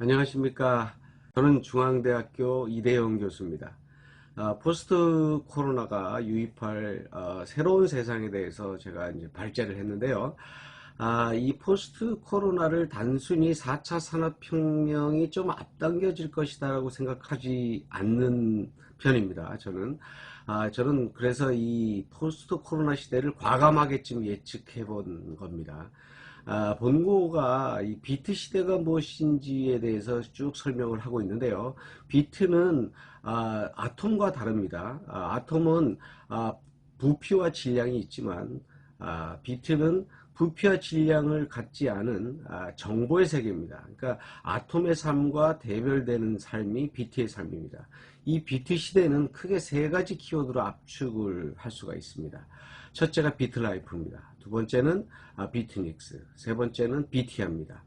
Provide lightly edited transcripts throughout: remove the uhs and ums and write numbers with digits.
안녕하십니까. 저는 중앙대학교 이대영 교수입니다. 포스트 코로나가 유입할 새로운 세상에 대해서 제가 이제 발제를 했는데요. 이 포스트 코로나를 단순히 4차 산업혁명이 좀 앞당겨질 것이다라고 생각하지 않는 편입니다. 저는 그래서 이 포스트 코로나 시대를 과감하게 좀 예측해 본 겁니다. 본고가 이 비트 시대가 무엇인지에 대해서 쭉 설명을 하고 있는데요. 비트는 아톰과 다릅니다. 아톰은 부피와 질량이 있지만 비트는 부피와 질량을 갖지 않은 정보의 세계입니다. 그러니까 아톰의 삶과 대별되는 삶이 비트의 삶입니다. 이 비트 시대는 크게 세 가지 키워드로 압축을 할 수가 있습니다. 첫째가 비트라이프입니다. 두 번째는 비트닉스, 세 번째는 비티아입니다.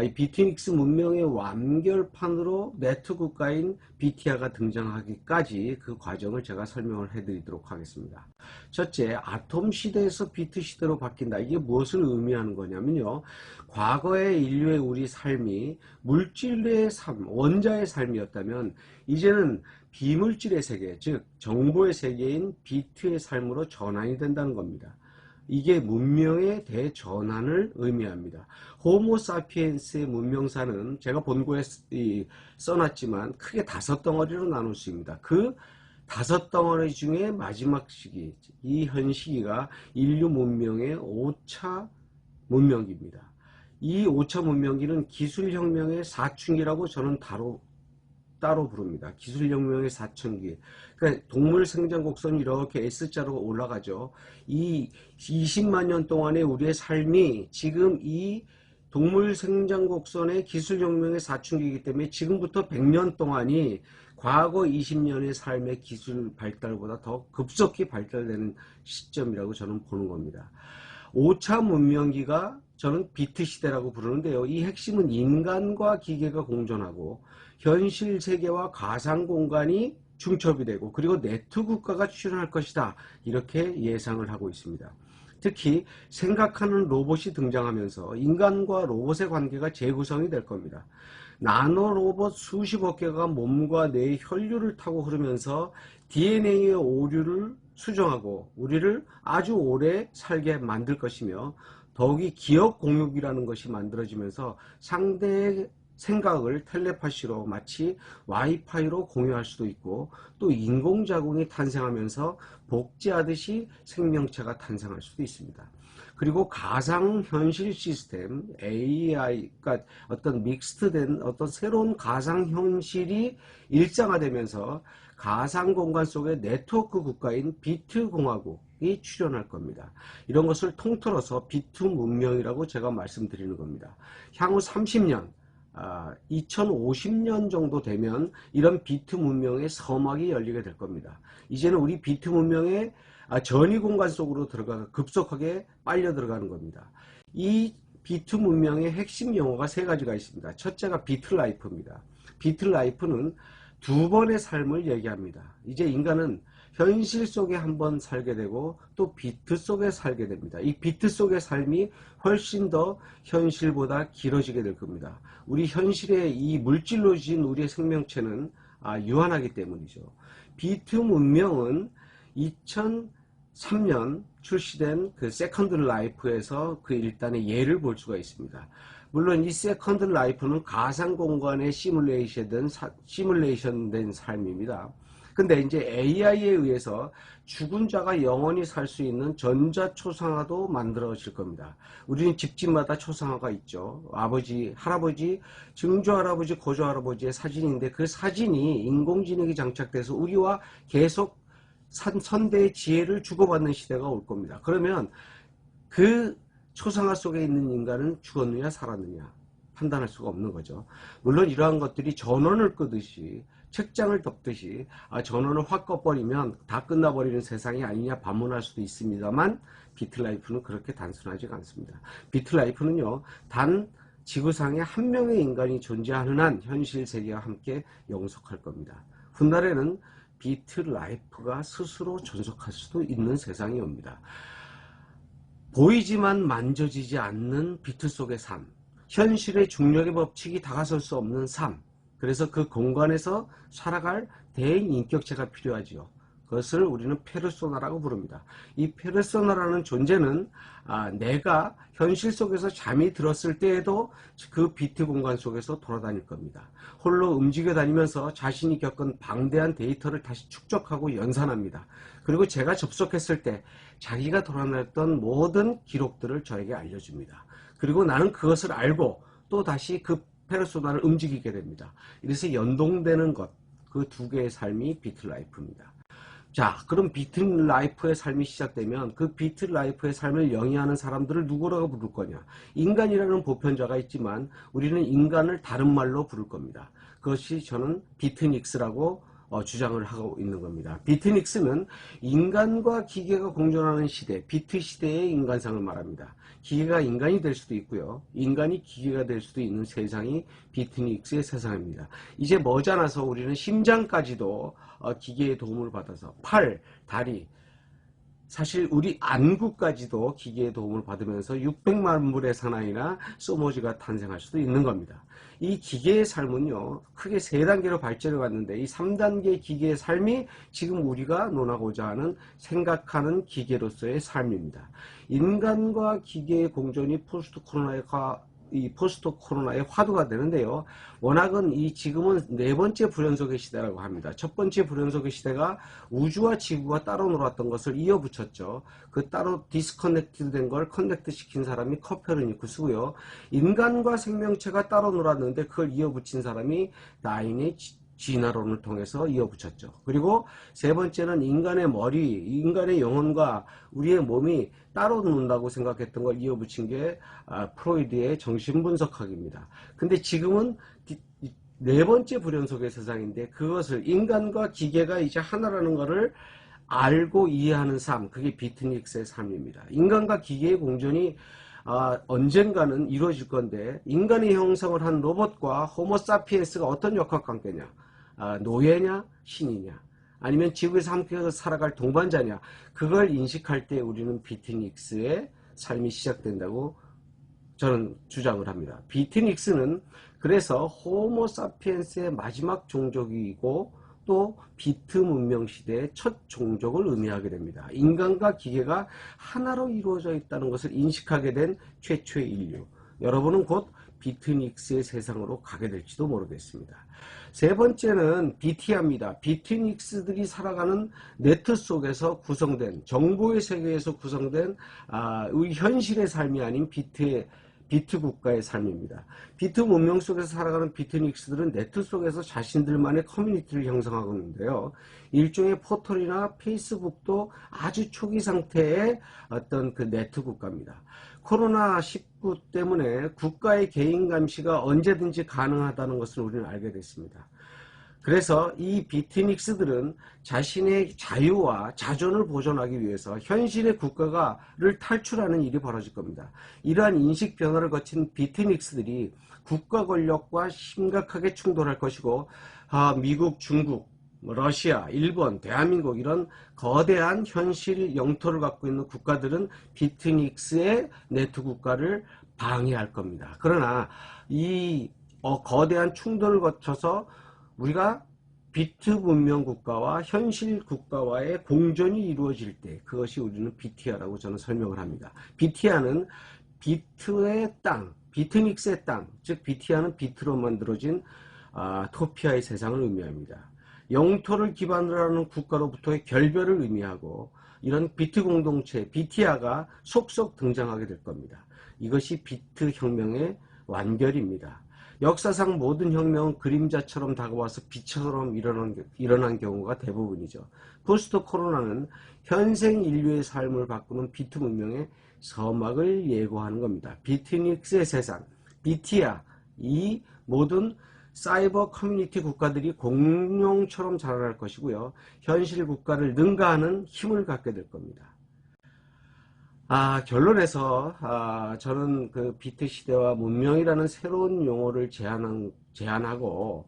이 비트닉스 문명의 완결판으로 네트 국가인 비티아가 등장하기까지 그 과정을 제가 설명을 해드리도록 하겠습니다. 첫째, 아톰 시대에서 비트 시대로 바뀐다. 이게 무엇을 의미하는 거냐면요. 과거의 인류의 우리 삶이 물질의 삶, 원자의 삶이었다면 이제는 비물질의 세계, 즉 정보의 세계인 비트의 삶으로 전환이 된다는 겁니다. 이게 문명의 대전환을 의미합니다. 호모 사피엔스의 문명사는 제가 본고에 써놨지만 크게 5덩어리로 나눌 수 있습니다. 그 5덩어리 중에 마지막 시기, 이 현 시기가 인류 문명의 5차 문명기입니다. 이 5차 문명기는 기술혁명의 사춘기라고 저는 따로 부릅니다. 기술혁명의 사춘기. 그러니까 동물 생장 곡선이 이렇게 S자로 올라가죠. 이 20만 년 동안의 우리의 삶이 지금 이 동물 생장 곡선의 기술혁명의 사춘기이기 때문에 지금부터 100년 동안이 과거 20년의 삶의 기술 발달보다 더 급속히 발달되는 시점이라고 저는 보는 겁니다. 5차 문명기가 저는 비트 시대라고 부르는데요. 이 핵심은 인간과 기계가 공존하고 현실 세계와 가상 공간이 중첩이 되고 그리고 네트 국가가 출현할 것이다. 이렇게 예상을 하고 있습니다. 특히 생각하는 로봇이 등장하면서 인간과 로봇의 관계가 재구성이 될 겁니다. 나노 로봇 수십억 개가 몸과 뇌의 혈류를 타고 흐르면서 DNA의 오류를 수정하고 우리를 아주 오래 살게 만들 것이며 더욱이 기억 공유기라는 것이 만들어지면서 상대의 생각을 텔레파시로 마치 와이파이로 공유할 수도 있고 또 인공자궁이 탄생하면서 복제하듯이 생명체가 탄생할 수도 있습니다. 그리고 가상현실 시스템 AI가 어떤 믹스트된 어떤 새로운 가상현실이 일상화되면서 가상공간 속의 네트워크 국가인 비트공화국이 출현할 겁니다. 이런 것을 통틀어서 비트 문명이라고 제가 말씀드리는 겁니다. 향후 30년 2050년 정도 되면 이런 비트 문명의 서막이 열리게 될 겁니다. 이제는 우리 비트 문명의 전위 공간 속으로 급속하게 빨려 들어가는 겁니다. 이 비트 문명의 핵심 용어가 세 가지가 있습니다. 첫째가 비트 라이프입니다. 비트 라이프는 두 번의 삶을 얘기합니다. 이제 인간은 현실 속에 한번 살게 되고 또 비트 속에 살게 됩니다. 이 비트 속의 삶이 훨씬 더 현실보다 길어지게 될 겁니다. 우리 현실의 이 물질로 지은 우리의 생명체는 유한하기 때문이죠. 비트 문명은 2003년 출시된 그 세컨드 라이프에서 그 일단의 예를 볼 수가 있습니다. 물론 이 세컨드 라이프는 가상 공간의 시뮬레이션된 삶입니다. 근데 이제 AI에 의해서 죽은 자가 영원히 살 수 있는 전자초상화도 만들어질 겁니다. 우리는 집집마다 초상화가 있죠. 아버지, 할아버지, 증조할아버지, 고조할아버지의 사진인데 그 사진이 인공지능이 장착돼서 우리와 계속 선대의 지혜를 주고받는 시대가 올 겁니다. 그러면 그 초상화 속에 있는 인간은 죽었느냐 살았느냐 판단할 수가 없는 거죠. 물론 이러한 것들이 전원을 끄듯이 책장을 덮듯이 전원을 확 꺼버리면 다 끝나버리는 세상이 아니냐 반문할 수도 있습니다만 비트라이프는 그렇게 단순하지가 않습니다. 비트라이프는요 단 지구상에 한 명의 인간이 존재하는 한 현실 세계와 함께 영속할 겁니다. 훗날에는 비트라이프가 스스로 존속할 수도 있는 세상이 옵니다. 보이지만 만져지지 않는 비트 속의 삶, 현실의 중력의 법칙이 다가설 수 없는 삶, 그래서 그 공간에서 살아갈 대인 인격체가 필요하지요. 그것을 우리는 페르소나라고 부릅니다. 이 페르소나라는 존재는 내가 현실 속에서 잠이 들었을 때에도 그 비트 공간 속에서 돌아다닐 겁니다. 홀로 움직여 다니면서 자신이 겪은 방대한 데이터를 다시 축적하고 연산합니다. 그리고 제가 접속했을 때 자기가 돌아다녔던 모든 기록들을 저에게 알려줍니다. 그리고 나는 그것을 알고 또 다시 그 페르소나를 움직이게 됩니다. 이래서 연동되는 것, 그 두 개의 삶이 비트 라이프입니다. 자, 그럼 비트 라이프의 삶이 시작되면 그 비트 라이프의 삶을 영위하는 사람들을 누구라고 부를 거냐? 인간이라는 보편자가 있지만 우리는 인간을 다른 말로 부를 겁니다. 그것이 저는 비트닉스라고 주장을 하고 있는 겁니다. 비트닉스는 인간과 기계가 공존하는 시대, 비트 시대의 인간상을 말합니다. 기계가 인간이 될 수도 있고요. 인간이 기계가 될 수도 있는 세상이 비트닉스의 세상입니다. 이제 머지않아서 우리는 심장까지도 기계의 도움을 받아서 팔, 다리, 사실 우리 안구까지도 기계의 도움을 받으면서 600만 불의 사나이나 소모지가 탄생할 수도 있는 겁니다. 이 기계의 삶은요, 크게 3단계로 발전해 왔는데 이 3단계 기계의 삶이 지금 우리가 논하고자 하는 생각하는 기계로서의 삶입니다. 인간과 기계의 공존이 포스트 코로나의 화두가 되는데요. 워낙은 지금은 4번째 불연속의 시대라고 합니다. 첫 번째 불연속의 시대가 우주와 지구가 따로 놀았던 것을 이어붙였죠. 그 따로 디스커넥티드 된 걸 커넥트 시킨 사람이 커페르니쿠스고요. 인간과 생명체가 따로 놀았는데 그걸 이어붙인 사람이 나인의 진화론을 통해서 이어붙였죠. 그리고 세 번째는 인간의 머리, 인간의 영혼과 우리의 몸이 따로 논다고 생각했던 걸 이어붙인 게 프로이드의 정신분석학입니다. 근데 지금은 4번째 불연속의 세상인데 그것을 인간과 기계가 이제 하나라는 것을 알고 이해하는 삶, 그게 비트닉스의 삶입니다. 인간과 기계의 공존이 언젠가는 이루어질 건데 인간의 형성을 한 로봇과 호모사피엔스가 어떤 역학관계냐? 노예냐 신이냐 아니면 지구에서 함께 살아갈 동반자냐, 그걸 인식할 때 우리는 비트닉스의 삶이 시작된다고 저는 주장을 합니다. 비트닉스는 그래서 호모사피엔스의 마지막 종족이고 또 비트 문명 시대의 첫 종족을 의미하게 됩니다. 인간과 기계가 하나로 이루어져 있다는 것을 인식하게 된 최초의 인류. 여러분은 곧 비트닉스의 세상으로 가게 될지도 모르겠습니다. 세 번째는 비티아입니다. 비트닉스들이 살아가는 네트 속에서 구성된, 정보의 세계에서 구성된 우리 현실의 삶이 아닌 비트 국가의 삶입니다. 비트 문명 속에서 살아가는 비트닉스들은 네트 속에서 자신들만의 커뮤니티를 형성하고 있는데요. 일종의 포털이나 페이스북도 아주 초기 상태의 어떤 그 네트 국가입니다. 코로나19 때문에 국가의 개인 감시가 언제든지 가능하다는 것을 우리는 알게 됐습니다. 그래서 이 비트닉스들은 자신의 자유와 자존을 보존하기 위해서 현실의 국가를 탈출하는 일이 벌어질 겁니다. 이러한 인식 변화를 거친 비트닉스들이 국가 권력과 심각하게 충돌할 것이고 미국, 중국, 러시아, 일본, 대한민국 이런 거대한 현실 영토를 갖고 있는 국가들은 비트닉스의 네트 국가를 방해할 겁니다. 그러나 이 거대한 충돌을 거쳐서 우리가 비트 문명 국가와 현실 국가와의 공존이 이루어질 때 그것이 우리는 비티아라고 저는 설명을 합니다. 비티아는 비트의 땅, 비트닉스의 땅, 즉 비티아는 비트로 만들어진 토피아의 세상을 의미합니다. 영토를 기반으로 하는 국가로부터의 결별을 의미하고 이런 비트 공동체, 비티아가 속속 등장하게 될 겁니다. 이것이 비트 혁명의 완결입니다. 역사상 모든 혁명은 그림자처럼 다가와서 빛처럼 일어난 경우가 대부분이죠. 포스트 코로나는 현생 인류의 삶을 바꾸는 비트 문명의 서막을 예고하는 겁니다. 비트닉스의 세상, 비티아, 이 모든 사이버 커뮤니티 국가들이 공룡처럼 자라날 것이고요. 현실 국가를 능가하는 힘을 갖게 될 겁니다. 결론에서 저는 그 비트 시대와 문명이라는 새로운 용어를 제안하고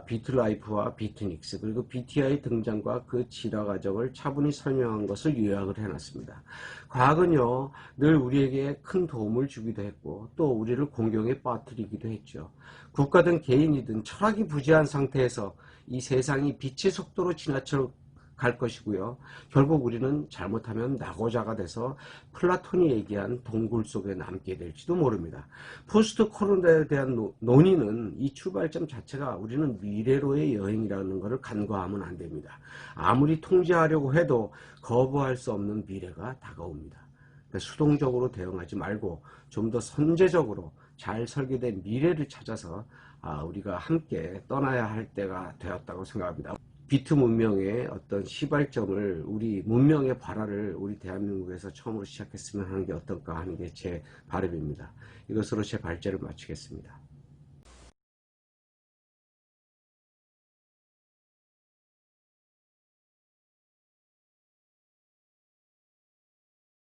비트라이프와 비트닉스 그리고 BTI 등장과 그 진화 과정을 차분히 설명한 것을 요약을 해놨습니다. 과학은요 늘 우리에게 큰 도움을 주기도 했고 또 우리를 공경에 빠뜨리기도 했죠. 국가든 개인이든 철학이 부재한 상태에서 이 세상이 빛의 속도로 지나쳐 갈 것이고요. 결국 우리는 잘못하면 낙오자가 돼서 플라톤이 얘기한 동굴 속에 남게 될지도 모릅니다. 포스트 코로나에 대한 논의는 이 출발점 자체가 우리는 미래로의 여행이라는 것을 간과하면 안 됩니다. 아무리 통제하려고 해도 거부할 수 없는 미래가 다가옵니다. 수동적으로 대응하지 말고 좀 더 선제적으로 잘 설계된 미래를 찾아서 우리가 함께 떠나야 할 때가 되었다고 생각합니다. 비트 문명의 어떤 시발점을 우리 문명의 발화를 우리 대한민국에서 처음으로 시작했으면 하는 게 어떨까 하는 게 제 바람입니다. 이것으로 제 발제를 마치겠습니다.